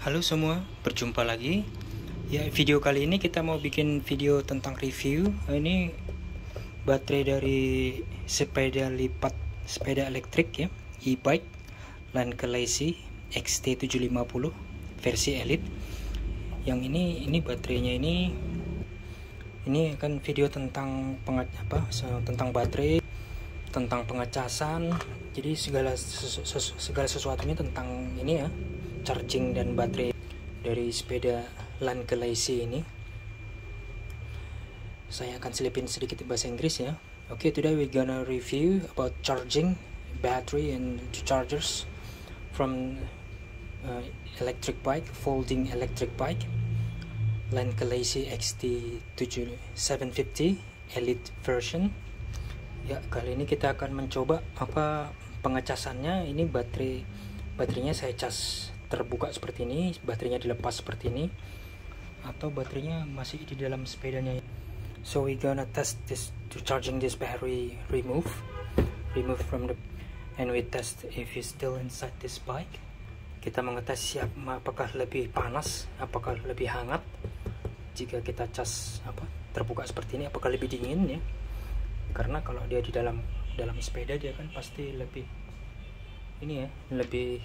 Halo semua, berjumpa lagi. Ya, video kali ini kita mau bikin video tentang review. Ini baterai dari sepeda lipat, sepeda elektrik ya, e-bike Lankelasi XT750 versi Elite. Yang ini baterainya ini akan video tentang tentang baterai, tentang pengecasan. Jadi segala sesuatunya tentang ini ya, charging dan baterai dari sepeda Lankelasi ini. Saya akan selipin sedikit bahasa Inggris ya. Okay, today we're gonna review about charging battery and chargers from electric bike, folding electric bike Lankelasi XT750 Elite version. Ya, kali ini kita akan mencoba pengecasannya. Ini baterainya saya cas terbuka seperti ini, baterainya dilepas seperti ini, atau baterainya masih di dalam sepedanya. So we gonna test this to charging this battery, remove from the, and we test if it's still inside this bike. Kita mengetes apakah lebih panas, apakah lebih hangat jika kita cas terbuka seperti ini, apakah lebih dingin ya, karena kalau dia di dalam sepeda dia kan pasti lebih lebih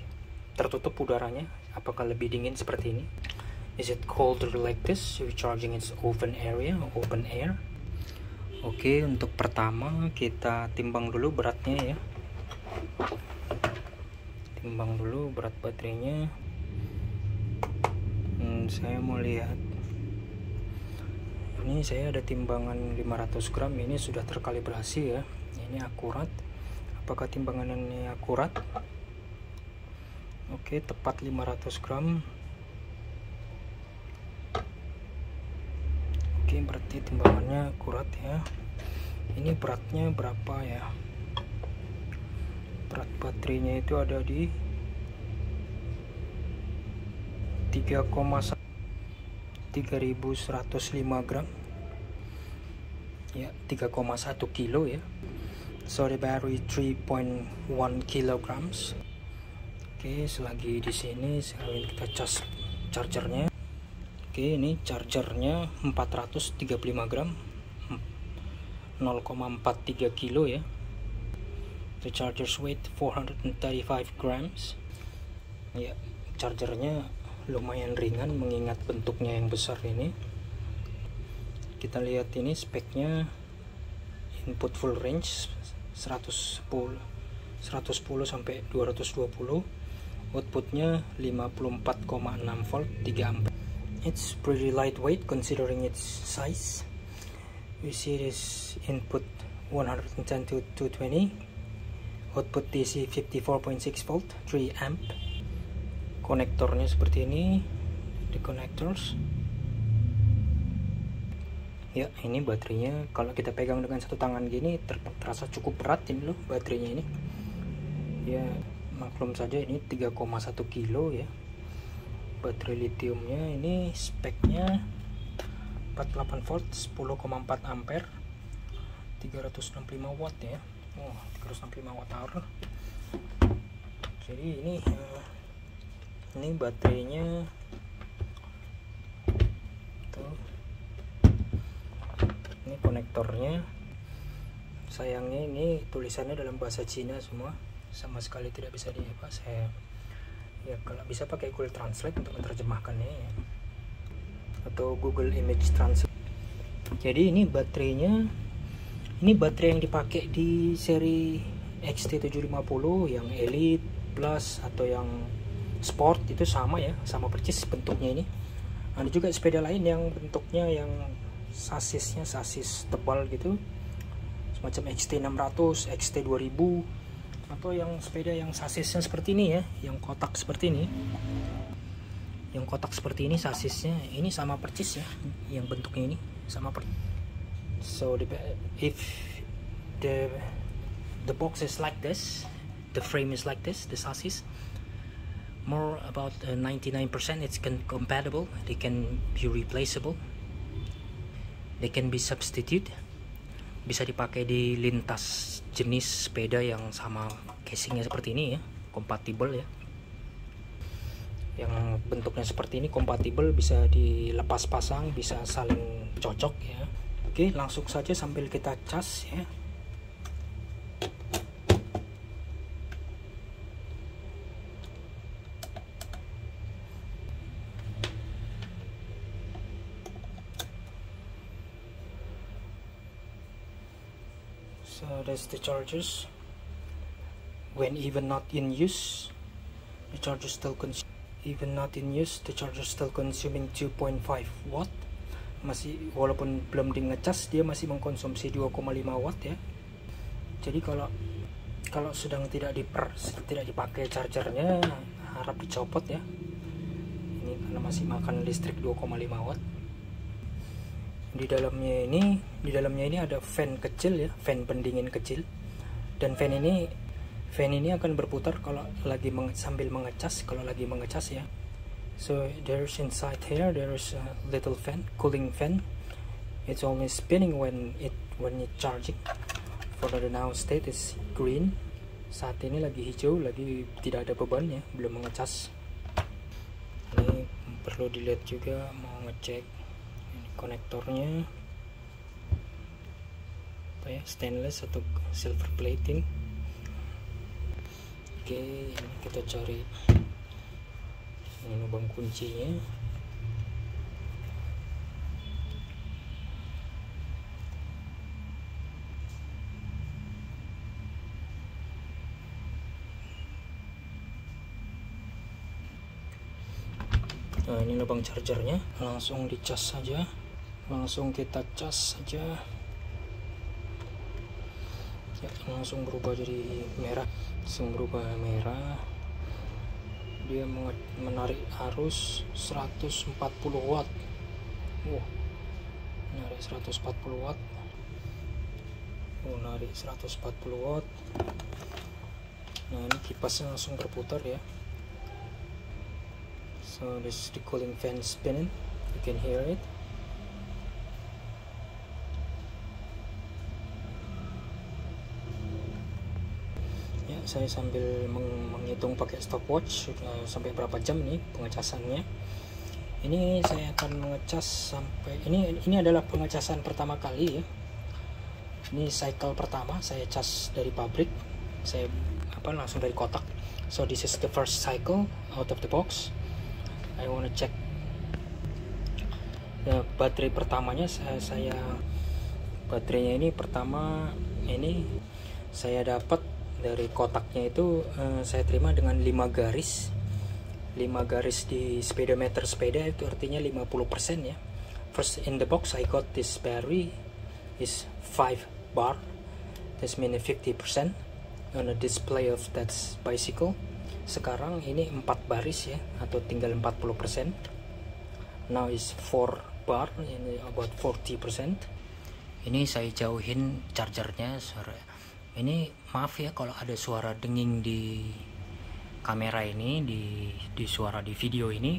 tertutup udaranya. Apakah lebih dingin seperti ini? Is it colder like this? You're charging its open area, open air. Oke, untuk pertama kita timbang dulu beratnya ya. Timbang dulu berat baterainya. Saya mau lihat. Ini saya ada timbangan 500 gram. Ini sudah terkalibrasi ya. Ini akurat. Apakah timbangan ini akurat? Oke, tepat 500 gram. Oke, berarti timbangannya akurat ya. Ini beratnya berapa ya? Berat baterainya itu ada di 3105 gram ya, 3,1 kilo ya. So the battery 3.1 kilograms. Oke, selagi di sini kita cas chargernya. Oke, ini chargernya 435 gram, 0,43 kilo ya. The charger's weight 435 grams. Ya, chargernya lumayan ringan mengingat bentuknya yang besar ini. Kita lihat ini speknya, input full range 110 sampai 220. Outputnya 54,6 volt, 3 ampere. It's pretty lightweight considering its size. We see this input 110 to 220, output DC 54.6 volt, 3 amp. Konektornya seperti ini, the connectors. Ya, ini baterainya kalau kita pegang dengan satu tangan gini terasa cukup berat ini loh baterainya ini. Ya, maklum saja ini 3,1 kilo ya. Baterai litiumnya ini speknya 48 volt, 10,4 ampere, 365 watt ya. 365 watt hour. Jadi ini baterainya tuh. Ini konektornya. Sayangnya ini tulisannya dalam bahasa Cina semua, sama sekali tidak bisa saya ya kalau bisa pakai Google Translate untuk menerjemahkannya ya, atau Google Image Translate. Jadi ini baterainya, ini baterai yang dipakai di seri XT750 yang Elite Plus atau yang Sport itu sama ya, sama persis bentuknya ini. Ada juga sepeda lain yang bentuknya yang sasisnya sasis tebal gitu, semacam XT600, XT2000, atau yang sepeda yang sasisnya seperti ini ya, yang kotak seperti ini. Yang kotak seperti ini sasisnya, ini sama persis ya, yang bentuknya ini sama persis. So if the box is like this, the frame is like this, the chassis, more about 99% it's compatible. They can be replaceable, they can be substitute. Bisa dipakai di lintas jenis sepeda yang sama casingnya seperti ini ya, kompatibel ya. yang bentuknya seperti ini kompatibel, bisa dilepas pasang, bisa saling cocok ya. Oke, langsung saja sambil kita cas ya. So that's the chargers. When even not in use, the charger still consuming 2.5 watt. Masih, walaupun belum di ngecas, dia masih mengkonsumsi 2,5 watt ya. Jadi kalau sedang tidak dipakai chargernya, harap dicopot ya. Ini karena masih makan listrik 2,5 watt. Di dalamnya ini ada fan kecil ya, fan pendingin kecil. Dan fan ini akan berputar kalau lagi sambil mengecas, kalau lagi mengecas ya. So there's inside here there's a little fan, cooling fan. It's only spinning when it charging. For the now state is green. Saat ini lagi hijau, lagi tidak ada beban ya, belum mengecas. Ini perlu dilihat juga, mau ngecek ini konektornya apa ya, stainless atau silver plating. Oke, ini kita cari ini lubang kuncinya. Nah, ini lubang chargernya. Langsung dicas saja, langsung kita cas saja ya. Langsung berubah jadi merah, dia menarik arus 140 watt. Menarik 140 watt. Menarik 140 watt. Nah, ini kipasnya langsung berputar ya. So this is the cooling fan spinning, you can hear it. Ya, saya sambil menghitung pakai stopwatch sampai berapa jam nih pengecasannya. Ini saya akan mengecas sampai ini adalah pengecasan pertama kali ya. Ini cycle pertama saya cas dari pabrik, saya langsung dari kotak. So this is the first cycle out of the box. I wanna check ya, baterai pertamanya baterainya ini pertama ini saya dapat dari kotaknya itu, saya terima dengan 5 garis di speedometer sepeda, itu artinya 50% ya. First in the box I got this battery is 5 bar, that's mean 50% on a display of that bicycle. Sekarang ini 4 baris ya, atau tinggal 40%. Now is 4 bar, ini about 40%. Ini saya jauhin chargernya. Ini maaf ya kalau ada suara denging di kamera ini, di suara di video ini,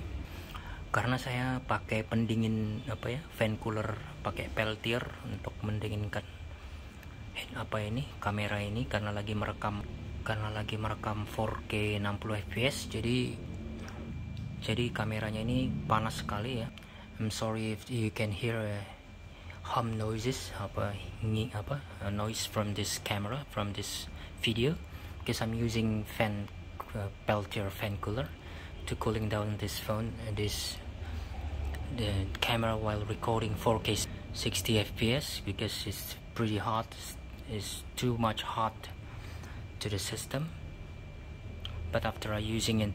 karena saya pakai pendingin fan cooler, pakai peltier untuk mendinginkan kamera ini, karena lagi merekam 4K 60 fps, jadi kameranya ini panas sekali ya. I'm sorry if you can hear hum noises, noise from this camera, from this video, because I'm using peltier fan cooler to cooling down this phone, the camera while recording 4K 60 fps, because it's pretty hot, it's too much hot to the system. But after using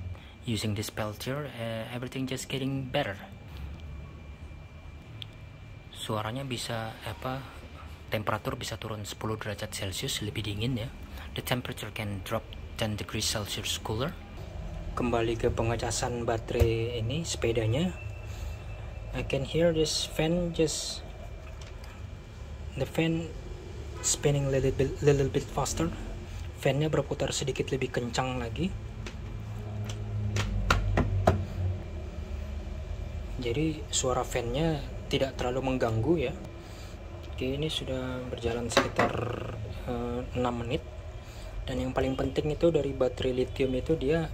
this peltier, everything just getting better. Suaranya bisa temperatur bisa turun 10 derajat Celcius, lebih dingin ya. The temperature can drop 10 degrees Celsius cooler. Kembali ke pengecasan baterai ini sepedanya. I can hear this fan the fan spinning little bit faster. Fan-nya berputar sedikit lebih kencang lagi. Jadi suara fan-nya tidak terlalu mengganggu ya. Oke, ini sudah berjalan sekitar 6 menit. Dan yang paling penting itu dari baterai lithium itu dia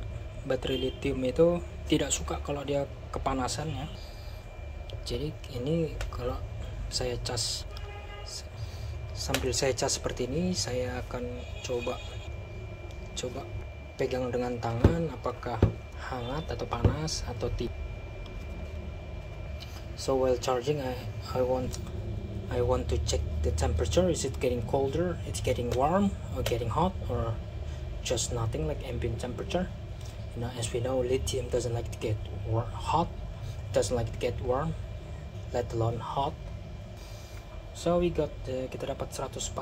baterai lithium itu tidak suka kalau dia kepanasan ya. Jadi ini kalau saya cas, sambil saya cas seperti ini, saya akan coba pegang dengan tangan apakah hangat atau panas atau tidak. So while charging, I want to check the temperature. Is it getting colder? It's getting warm or getting hot, or just nothing, like ambient temperature? You know, as we know, lithium doesn't like to get hot, doesn't like to get warm, let alone hot. So we got kita dapat 140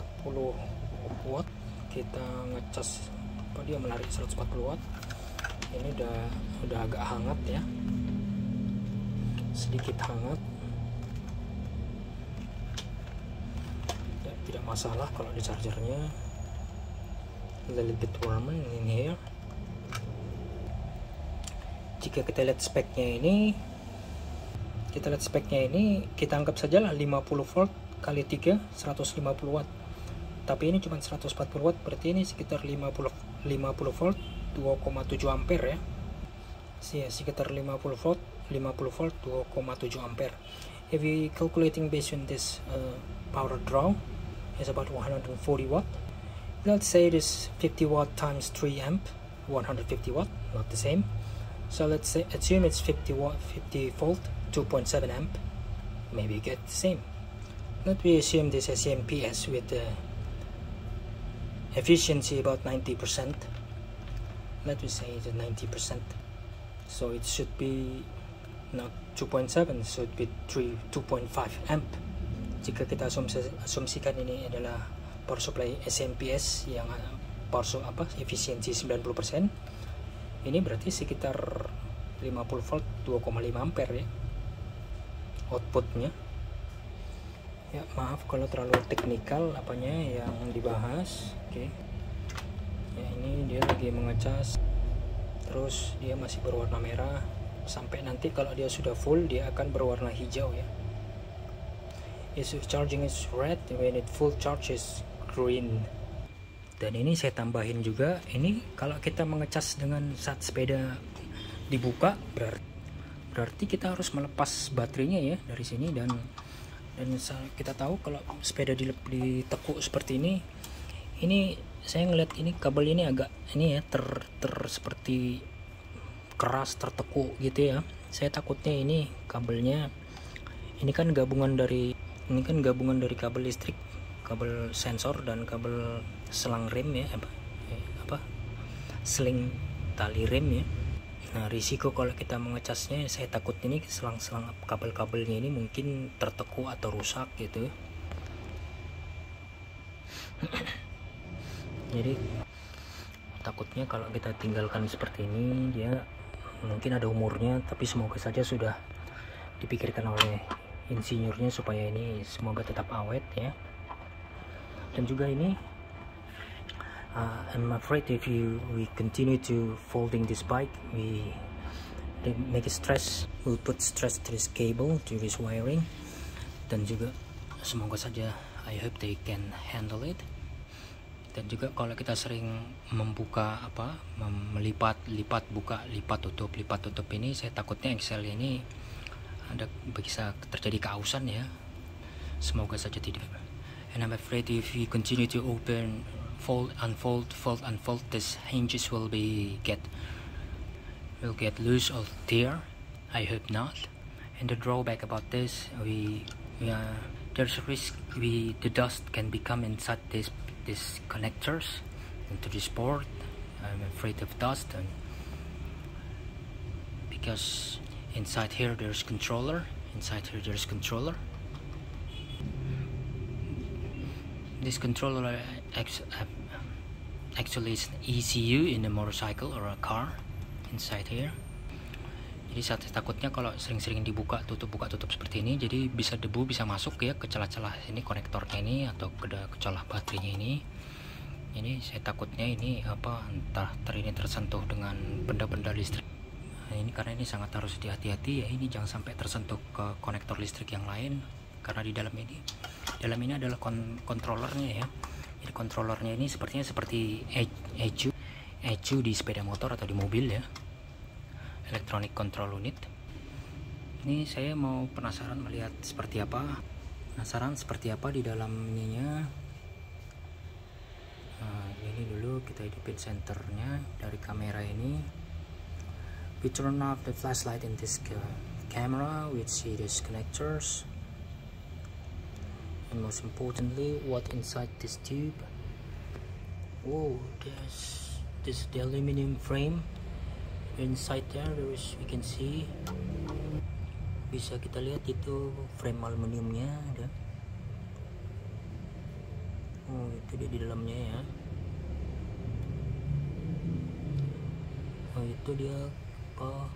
watt. Kita ngecas, dia menarik 140 watt. Ini udah agak hangat ya, sedikit hangat ya, tidak masalah kalau di chargernya. A little bit warmer in here. Jika kita lihat speknya ini, kita anggap saja lah 50 volt kali 3 150 watt, tapi ini cuma 140 watt, berarti ini sekitar 50 volt 2,7 ampere ya. Sekitar 50 volt 2,7 ampere. If we calculating based on this power draw is about 140 watt. Let's say it is 50 watt times 3 amp, 150 watt, not the same. So let's say assume it's 50 volt 2.7 amp, maybe get the same. Let me assume this SMPS with the efficiency about 90%. Let me say it's 90%. So it should be not 2.7, so it be 2.5 amp. Jika kita asumsikan ini adalah power supply SMPS yang efisiensi 90%, ini berarti sekitar 50 volt 2,5 ampere ya outputnya. Ya maaf kalau terlalu teknikal apanya yang dibahas. Oke. Ya ini dia lagi mengecas, terus dia masih berwarna merah, sampai nanti kalau dia sudah full dia akan berwarna hijau ya. If charging is red, when it full charge is green. Dan ini saya tambahin juga, ini kalau kita mengecas dengan saat sepeda dibuka, berarti kita harus melepas baterainya ya dari sini. Dan kita tahu kalau sepeda ditekuk seperti ini saya ngeliat ini kabel ini agak ini ya seperti keras, tertekuk gitu ya. Saya takutnya ini kabelnya ini kan gabungan dari kabel listrik, kabel sensor dan kabel selang rem ya, seling tali rem ya. Nah risiko kalau kita mengecasnya, saya takut ini selang-selang kabel-kabelnya ini mungkin tertekuk atau rusak gitu. Jadi takutnya kalau kita tinggalkan seperti ini, dia mungkin ada umurnya, tapi semoga saja sudah dipikirkan oleh insinyurnya supaya ini semoga tetap awet ya. Dan juga ini I'm afraid if we continue to folding this bike, we make it stress, we'll put stress to this cable, to this wiring. Dan juga semoga saja, I hope they can handle it. Dan juga kalau kita sering membuka melipat, buka, lipat tutup ini, saya takutnya Excel ini bisa terjadi keausan ya. Semoga saja tidak. And I'm afraid if we continue to open, fold, unfold, this hinges will get loose or tear. I hope not. And the drawback about this, there's a risk the dust can become inside these connectors into this board. I'm afraid of dust, and because inside here there's controller. This controller actually is an ECU in a motorcycle or a car inside here. Jadi saya takutnya kalau sering-sering dibuka tutup seperti ini, jadi debu bisa masuk ya ke celah-celah ini konektornya ini atau ke celah baterainya ini. Ini saya takutnya ini entah ini tersentuh dengan benda-benda listrik. Nah, ini karena ini sangat harus hati-hati ya, ini jangan sampai tersentuh ke konektor listrik yang lain, karena di dalam ini adalah kontrolernya ya. Jadi kontrolernya ini sepertinya seperti ECU di sepeda motor atau di mobil ya. electronic control unit. Ini saya mau penasaran melihat seperti apa di dalam ininya. Nah, ini dulu kita hidupin senternya dari kamera ini. We turn off the flashlight in this camera with series connectors, and most importantly, what inside this tube. Whoa, this is the aluminum frame. Inside there is, we can see, bisa kita lihat itu frame aluminiumnya ada. Oh, itu dia di dalamnya ya. Oh, itu dia apa,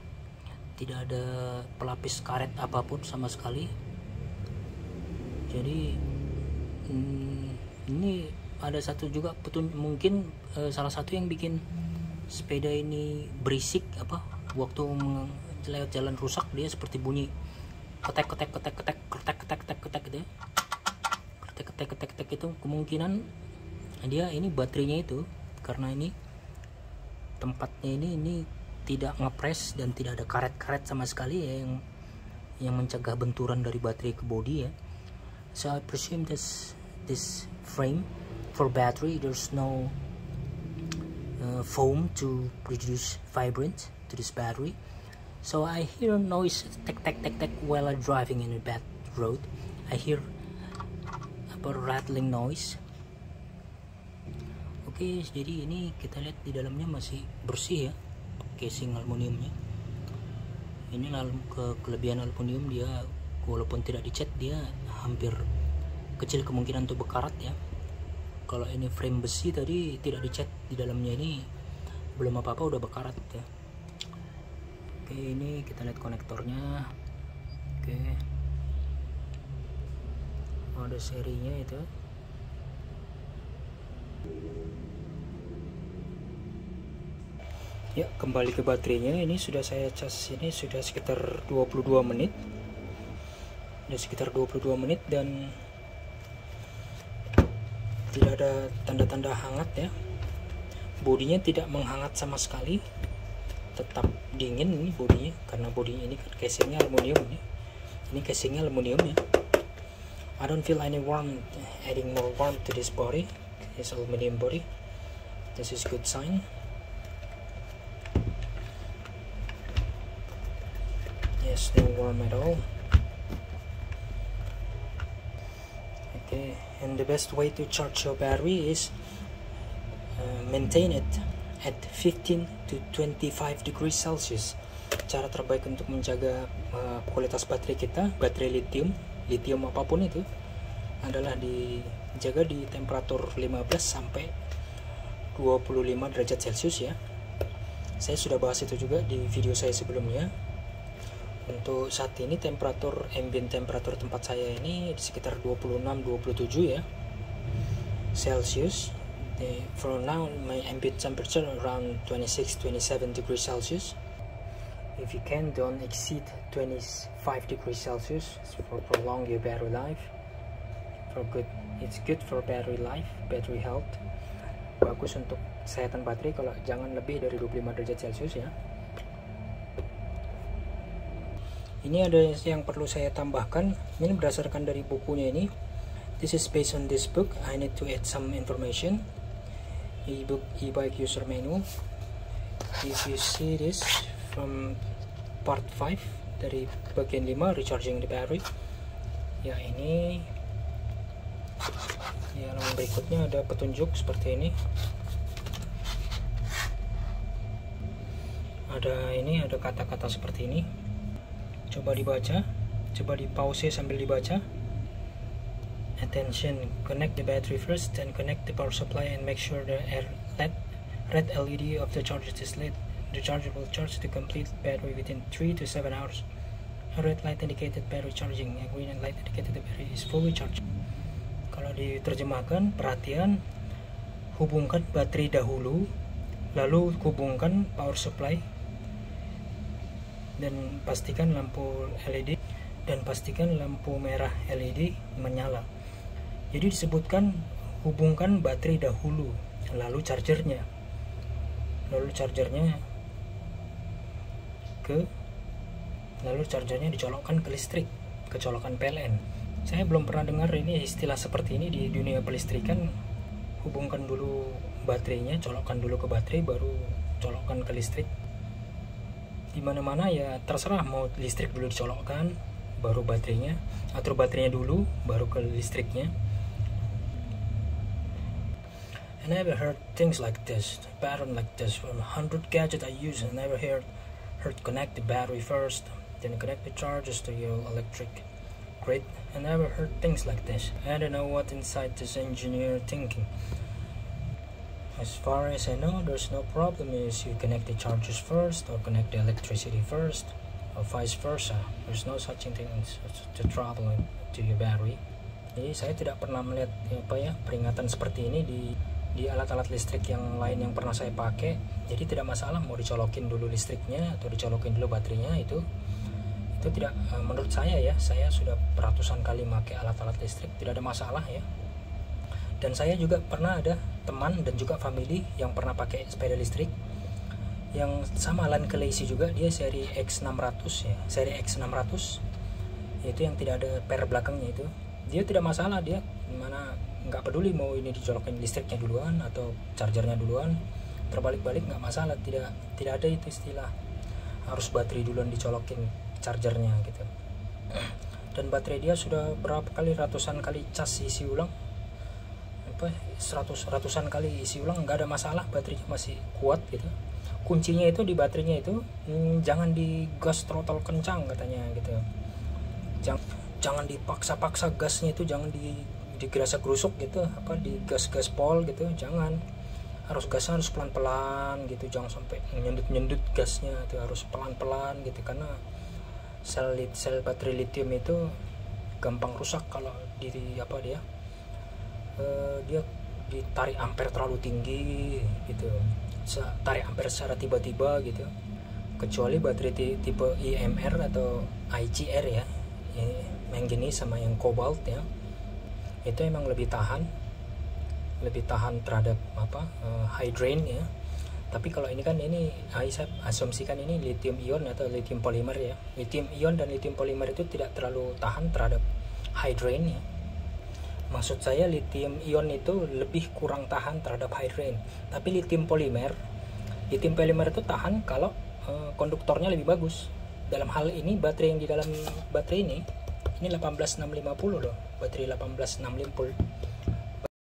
tidak ada pelapis karet apapun sama sekali. Jadi ini ada satu juga mungkin salah satu yang bikin sepeda ini berisik apa, waktu lewat jalan rusak dia seperti bunyi ketek gitu ya. Ketek itu kemungkinan dia ini baterainya itu, karena ini tempatnya ini tidak ngepres dan tidak ada karet-karet sama sekali ya, yang mencegah benturan dari baterai ke bodi ya. So I presume this frame for battery, there's no foam to reduce vibrance to this battery. So I hear noise tek while I'm driving in a bad road. I hear about rattling noise. Oke, jadi ini kita lihat di dalamnya masih bersih ya, casing aluminiumnya. Ini kelebihan aluminium, dia walaupun tidak dicat dia hampir kecil kemungkinan untuk berkarat ya. Kalau ini frame besi tadi tidak dicat, di dalamnya ini belum apa-apa udah berkarat ya. Oke, ini kita lihat konektornya. Oke, ada serinya itu. Ya, kembali ke baterainya. Ini sudah saya cas, ini sudah sekitar 22 menit. Sudah sekitar 22 menit dan tidak ada tanda-tanda hangat ya. Bodinya tidak menghangat sama sekali, tetap dingin ini bodinya, karena bodinya ini kan casingnya aluminium ya. Ini casingnya aluminium ya. I don't feel any warmth, adding more warmth to this body, this aluminium body. This is good sign. Yes, no warm at all. Okay, and the best way to charge your battery is maintain it at 15 to 25 degrees Celsius. Cara terbaik untuk menjaga kualitas baterai kita, baterai lithium apapun itu, adalah dijaga di temperatur 15 sampai 25 derajat Celcius ya. Saya sudah bahas itu juga di video saya sebelumnya. Untuk saat ini temperatur ambient temperatur tempat saya ini sekitar 26-27 ya Celsius. For now my ambient temperature around 26-27 degrees Celsius. If you can, don't exceed 25 degrees Celsius for prolong your battery life. It's good for battery life, battery health. Bagus untuk kesehatan baterai kalau jangan lebih dari 25 derajat Celcius ya. Ini ada yang perlu saya tambahkan. Ini berdasarkan dari bukunya ini. This is based on this book. I need to add some information. E-bike user manual. If you see this from part 5 dari bagian 5, recharging the battery. Ya, ini ya, halaman berikutnya ada petunjuk seperti ini. Ada kata-kata seperti ini. Coba dibaca, coba di pause sambil dibaca. Attention, connect the battery first, then connect the power supply and make sure the red LED of the charger is lit. The charger will charge the complete battery within 3 to 7 hours. A red light indicated battery charging, a green light indicated the battery is fully charged. Kalau diterjemahkan, perhatian, hubungkan baterai dahulu, lalu hubungkan power supply, dan pastikan lampu LED dan pastikan lampu merah LED menyala. Jadi disebutkan hubungkan baterai dahulu, lalu chargernya ke, lalu chargernya dicolokkan ke listrik, ke colokan PLN. Saya belum pernah dengar ini istilah seperti ini di dunia pelistrikan. Hubungkan dulu baterainya, colokkan dulu ke baterai, baru colokkan ke listrik. Dimana-mana ya terserah, mau listrik dulu dicolokkan baru baterainya, atau baterainya dulu baru ke listriknya. I never heard things like this, pattern like this. From 100 gadgets I use, I never heard connect the battery first, then connect the chargers to your electric grid. I never heard things like this. I don't know what inside this engineer thinking. As far as I know, there's no problem if you connect the chargers first or connect the electricity first, or vice versa. There's no such thing to trouble to your battery. Jadi saya tidak pernah melihat peringatan seperti ini di alat-alat listrik yang lain yang pernah saya pakai. Jadi tidak masalah mau dicolokin dulu listriknya atau dicolokin dulu baterainya. Itu tidak, menurut saya ya, saya sudah ratusan kali pakai alat-alat listrik, tidak ada masalah ya. Dan saya juga pernah ada teman dan juga family yang pernah pakai sepeda listrik yang sama Land Lazy juga, dia seri X600 ya, seri X600 itu yang tidak ada per belakangnya itu. Dia tidak masalah, dia mana nggak peduli mau ini dicolokin listriknya duluan atau chargernya duluan, terbalik-balik nggak masalah. Tidak ada itu istilah harus baterai duluan dicolokin chargernya gitu. Dan baterai dia sudah berapa kali, ratusan kali cas isi ulang, ratusan kali isi ulang, nggak ada masalah, baterainya masih kuat gitu. Kuncinya itu di baterainya itu jangan di gas throttle kencang katanya gitu. Jangan dipaksa-paksa gasnya itu, jangan digerasa gerusuk gitu, di gas pol gitu, jangan. Gasnya harus pelan-pelan gitu, jangan sampai nyendut gasnya, itu harus pelan-pelan gitu, karena sel baterai lithium itu gampang rusak kalau dia ditarik ampere terlalu tinggi gitu, tarik ampere secara tiba-tiba gitu. Kecuali baterai tipe IMR atau IGR ya, manganese sama yang cobalt ya, itu emang lebih tahan terhadap high drain ya. Tapi kalau ini kan, saya asumsikan ini lithium ion atau lithium polymer ya. Lithium ion dan lithium polymer itu tidak terlalu tahan terhadap high drain ya. Maksud saya lithium ion itu lebih kurang tahan terhadap high drain. Tapi lithium polymer itu tahan kalau konduktornya lebih bagus. Dalam hal ini baterai yang di dalam baterai ini 18650 loh, baterai 18650.